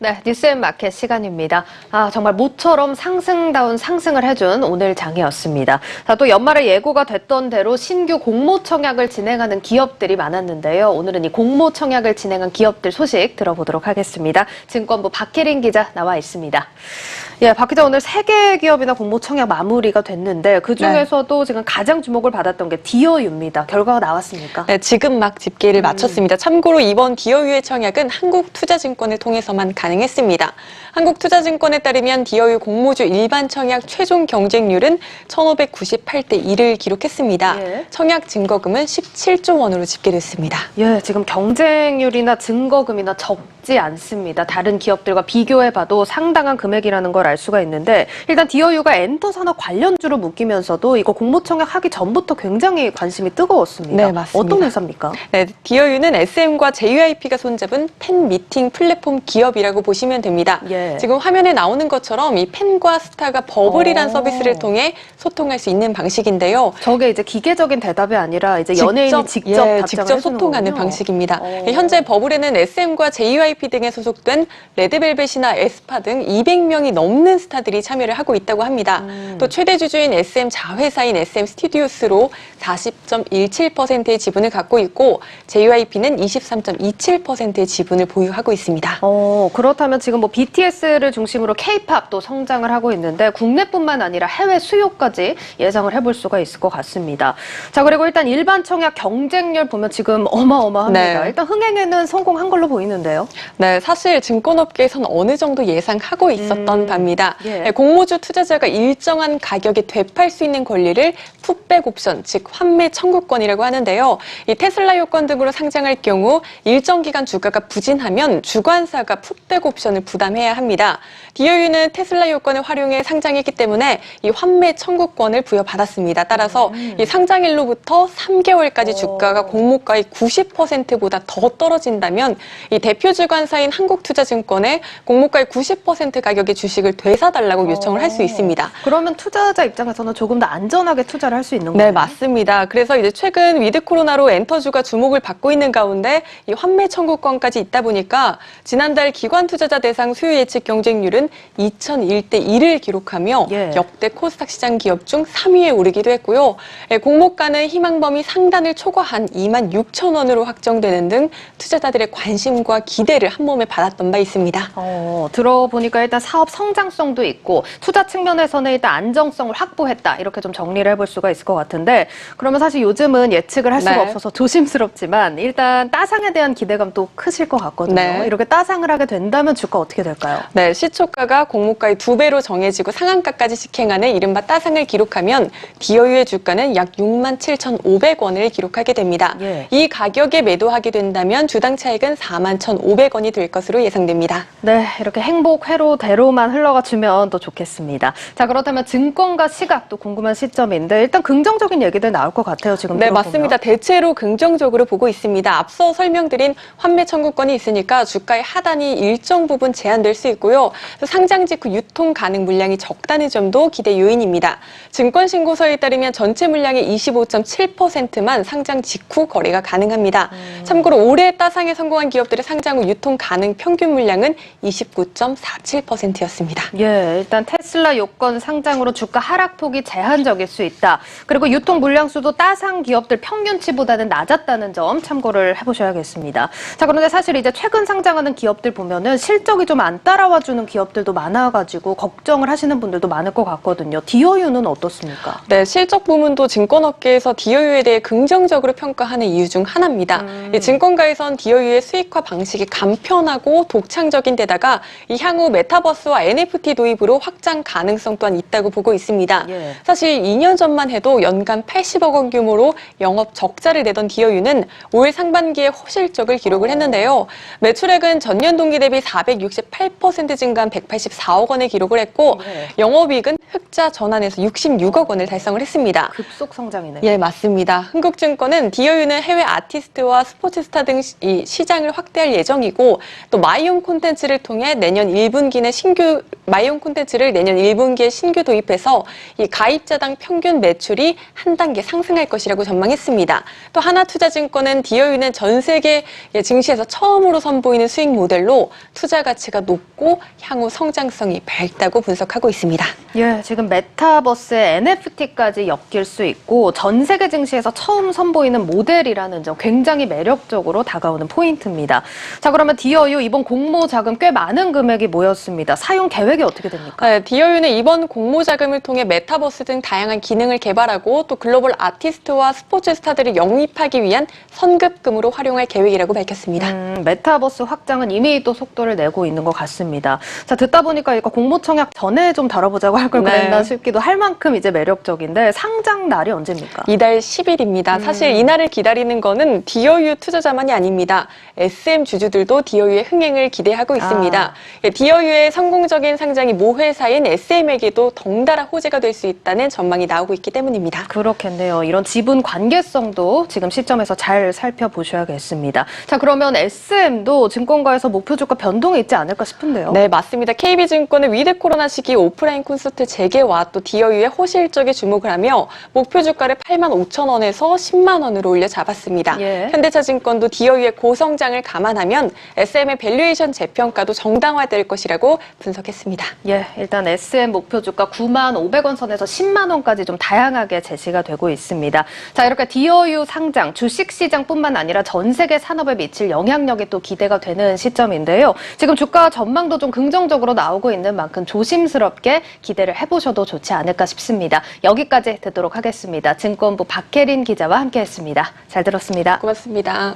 네, 뉴스앤마켓 시간입니다. 정말 모처럼 상승다운 상승을 해준 오늘 장이었습니다. 자, 또 연말에 예고가 됐던 대로 신규 공모 청약을 진행하는 기업들이 많았는데요. 오늘은 이 공모 청약을 진행한 기업들 소식 들어보도록 하겠습니다. 증권부 박혜린 기자 나와 있습니다. 예, 박 기자, 오늘 3개 기업이나 공모 청약 마무리가 됐는데 그중에서도 지금 가장 주목을 받았던 게 디어유입니다. 결과가 나왔습니까? 네, 지금 막 집계를 마쳤습니다. 참고로 이번 디어유의 청약은 한국투자증권을 통해서만 가능했습니다. 한국투자증권에 따르면 디어유 공모주 일반 청약 최종 경쟁률은 1,598대 1을 기록했습니다. 예. 청약 증거금은 17조 원으로 집계됐습니다. 예, 지금 경쟁률이나 증거금이나 적지 않습니다. 다른 기업들과 비교해봐도 상당한 금액이라는 걸 알 수가 있는데, 일단 디어유가 엔터산업 관련주로 묶이면서도 이거 공모청약 하기 전부터 굉장히 관심이 뜨거웠습니다. 네, 맞습니다. 어떤 회사입니까? 네, 디어유는 SM과 JYP가 손잡은 팬미팅 플랫폼 기업이라고 보시면 됩니다. 예. 지금 화면에 나오는 것처럼 이 팬과 스타가 버블이란 오. 서비스를 통해 소통할 수 있는 방식인데요. 저게 이제 기계적인 대답이 아니라 이제 연예인이 직접 답장을 직접 해주는 소통하는 거군요. 방식입니다. 오. 현재 버블에는 SM과 JYP 등에 소속된 레드벨벳이나 에스파 등 200명이 넘는 스타들이 참여를 하고 있다고 합니다. 또 최대 주주인 SM 자회사인 SM 스튜디오스로 40.17%의 지분을 갖고 있고 JYP는 23.27%의 지분을 보유하고 있습니다. 그렇다면 지금 뭐 BTS를 중심으로 K-팝도 성장을 하고 있는데 국내뿐만 아니라 해외 수요까지 예상을 해볼 수가 있을 것 같습니다. 자, 그리고 일단 일반 청약 경쟁률 보면 지금 어마어마합니다. 네. 일단 흥행에는 성공한 걸로 보이는데요. 네, 사실 증권업계에서는 어느 정도 예상하고 있었던 바입니다. 예. 공모주 투자자가 일정한 가격에 되팔 수 있는 권리를 풋백 옵션, 즉 환매 청구권이라고 하는데요. 이 테슬라 요건 등으로 상장할 경우 일정 기간 주가가 부진하면 주관사가 풋백 옵션을 부담해야 합니다. 디어유는 테슬라 요건을 활용해 상장했기 때문에 이 환매 청구권을 부여받았습니다. 따라서 이 상장일로부터 3개월까지 주가가 공모가의 90%보다 더 떨어진다면 이 대표 주관사인 한국투자증권에 공모가의 90% 가격의 주식을 되사달라고 요청을 할 수 있습니다. 그러면 투자자 입장에서는 조금 더 안전하게 투자를 할 수 있는 거예요? 네, 맞습니다. 그래서 이제 최근 위드 코로나로 엔터주가 주목을 받고 있는 가운데 이 환매 청구권까지 있다 보니까 지난달 기관 투자자 대상 수요 예측 경쟁률은 2001대 1을 기록하며 예. 역대 코스닥 시장 기업 중 3위에 오르기도 했고요. 공모가는 희망 범위 상단을 초과한 26,000원으로 확정되는 등 투자자들의 관심과 기대를 한 몸에 받았던 바 있습니다. 들어보니까 일단 사업 성장성도 있고 투자 측면에서는 일단 안정성을 확보했다. 이렇게 좀 정리를 해볼 수가 있을 것 같은데, 그러면 사실 요즘은 예측을 할 수가 네. 없어서 조심스럽지만 일단 따상에 대한 기대감도 크실 것 같거든요. 네. 이렇게 따상을 하게 된다면 주가 어떻게 될까요? 네, 시초가가 공모가의 2배로 정해지고 상한가까지 직행하는 이른바 따상을 기록하면 디어유의 주가는 약 67,500원을 기록하게 됩니다. 예. 이 가격에 매도하게 된다면 주당 차익은 41,500원이 될 것으로 예상됩니다. 네, 이렇게 행복 회로대로만 흘러가 주면 또 좋겠습니다. 자, 그렇다면 증권가 시각도 궁금한 시점인데 일단 긍정적인 얘기들 나올 것 같아요. 지금 네, 들어보면. 맞습니다. 대체로 긍정적으로 보고 있습니다. 앞서 설명드린 환매 청구권이 있으니까 주가의 하단이 일정 부분 제한될 수 있고요. 상장 직후 유통 가능 물량이 적다는 점도 기대 요인입니다. 증권신고서에 따르면 전체 물량의 25.7%만 상장 직후 거래가 가능합니다. 참고로 올해 따상에 성공한 기업들의 상장 후 유통 가능 평균 물량은 29.47%였습니다. 예, 일단 테슬라 요건 상장으로 주가 하락폭이 제한적일 수 있다. 그리고 유통 물량 수도 따상 기업들 평균치보다는 낮았다는 점 참고를 해보셔야겠습니다. 자, 그런데 사실 이제 최근 상장하는 기업들 보면은 실적이 좀 안 따라와주는 기업들도 많아가지고 걱정을 하시는 분들도 많을 것 같거든요. 디어유는 어떻습니까? 네, 실적 부문도 증권업계에서 디어유에 대해 긍정적으로 평가하는 이유 중 하나입니다. 이 증권가에선 디어유의 수익화 방식이 간편하고 독창적인 데다가 이 향후 메타버스와 NFT 도입으로 확장 가능성 또한 있다고 보고 있습니다. 예. 사실 2년 전만 해도 연간 80억 원 규모로 영업 적자를 내던 디어유는 올 상반기에 호실적을 기록을 했는데요. 매출액은 전년 동기 대비 468% 증가한 184억 원을 기록을 했고 네. 영업이익은 흑자 전환에서 66억 원을 달성을 했습니다. 급속 성장이네요. 예, 맞습니다. 흥국증권은 디어유는 해외 아티스트와 스포츠 스타 등 이 시장을 확대할 예정이고 또 마이홈 콘텐츠를 통해 내년 1분기에 신규 도입해서 이 가입자당 평균 매출이 한 단계 상승할 것이라고 전망했습니다. 또 하나투자증권은 디어유는 전 세계 증시에서 처음으로 선보이는 수익 모델로 투자 가치가 높고 향후 성장성이 밝다고 분석하고 있습니다. 예, 지금 메타버스에 NFT까지 엮일 수 있고 전 세계 증시에서 처음 선보이는 모델이라는 점 굉장히 매력적으로 다가오는 포인트입니다. 자, 그러면 디어유 이번 공모 자금 꽤 많은 금액이 모였습니다. 사용 계획이 어떻게 됩니까? 네, 디어유는 이번 공모 자금을 통해 메타버스 등 다양한 기능을 개발하고 또 글로벌 아티스트와 스포츠 스타들을 영입하기 위한 선급금으로 활용할 계획이라고 밝혔습니다. 메타버스 확장은 이미 또 속도를 내고 있는 것 같습니다. 자, 듣다 보니까 이거 공모 청약 전에 좀 다뤄보자고 할 걸 그랬나 네. 싶기도 할 만큼 이제 매력적인데 상장 날이 언제입니까? 이달 10일입니다. 사실 이날을 기다리는 거는 디어유 투자자만이 아닙니다. SM 주주들도 디어유의 흥행을 기대하고 있습니다. 예, 디어유의 성공적인 상장이 모회사인 SM에게도 덩달아 호재가 될 수 있다는 전망이 나오고 있기 때문입니다. 그렇겠네요. 이런 지분 관계성도 지금 시점에서 잘 살펴보셔야겠습니다. 자, 그러면 SM도 증권가에서 목표 주가 변동이 있지 않을까 싶은데요. 네, 맞습니다. KB증권은 위드 코로나 시기 오프라인 콘서트 재개와 또 디어유의 호실적에 주목을 하며 목표 주가를 85,000원에서 10만 원으로 올려 잡았습니다. 예. 현대차증권도 디어유의 고성장을 감안하면 SM의 밸류에이션 재평가도 정당화될 것이라고 분석했습니다. 예, 일단 SM 목표 주가 9만 500원 선에서 10만 원까지 좀 다양하게 제시가 되고 있습니다. 자, 이렇게 디어유 상장, 주식시장뿐만 아니라 전 세계 산업에 미칠 영향력이 또 기대가 되는 시점인데요. 지금 주가 전망도 좀 긍정적으로 나오고 있는 만큼 조심스럽게 기대를 해보셔도 좋지 않을까 싶습니다. 여기까지 듣도록 하겠습니다. 증권부 박혜린 기자와 함께했습니다. 잘 들었습니다. 고맙습니다.